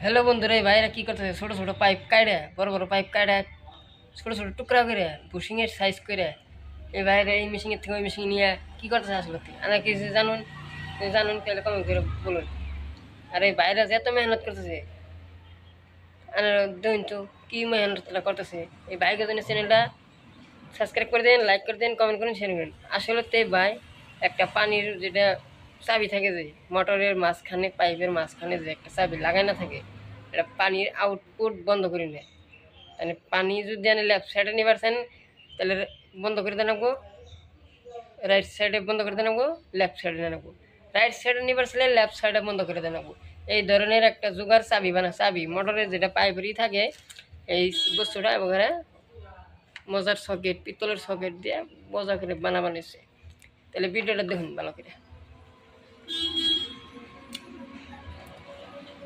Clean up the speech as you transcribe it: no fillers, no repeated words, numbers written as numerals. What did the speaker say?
Hello বন্ধুরা, এই ভাইরা কি করতেছে? ছোট ছোট পাইপ কাটে, বড় বড় পাইপ কাটে, ছোট ছোট টুকরা করে বুশিংয়ের সাইজ করে এই বাইরে এই মেশিনের থেকে ওই মেশিন নিয়ে কি করতেছে আসলে? আমরা কিছু জানুন, জানুন তাহলে কমেন্ট করে বলুন। আর এই বাইরে যে এত মেহনত করতেছে, আর দেখুন তো কি মেহনতটা করতেছে। এই বাইকের জন্য চ্যানেলটা সাবস্ক্রাইব করে দেন, লাইক করে দেন, কমেন্ট করুন, শেয়ার করুন। আসলে তে ভাই একটা পানির যেটা চাবি থাকে, যে মোটরের মাঝখানে পাইপের মাঝখানে যে একটা চাবি লাগাই না থাকে, এটা পানির আউটপুট বন্ধ করে নেয়। মানে পানি যদি আনি লেফট সাইডে নিবার চান তাহলে বন্ধ করে দেন, রাইট সাইডে বন্ধ করে দেন, লেফট সাইডে নেবো। রাইট সাইডে নিবার চাইলে লেফট সাইডে বন্ধ করে দেন। এই ধরনের একটা জোগাড় চাবি চাবি মোটরের যেটা পাইপেরই থাকে, এই বস্তুটা এবারে মজার সকেট, পিতলের সকেট দিয়ে মজা করে বানাইছে। তাহলে ভিডিওটা দেখুন ভালো করে।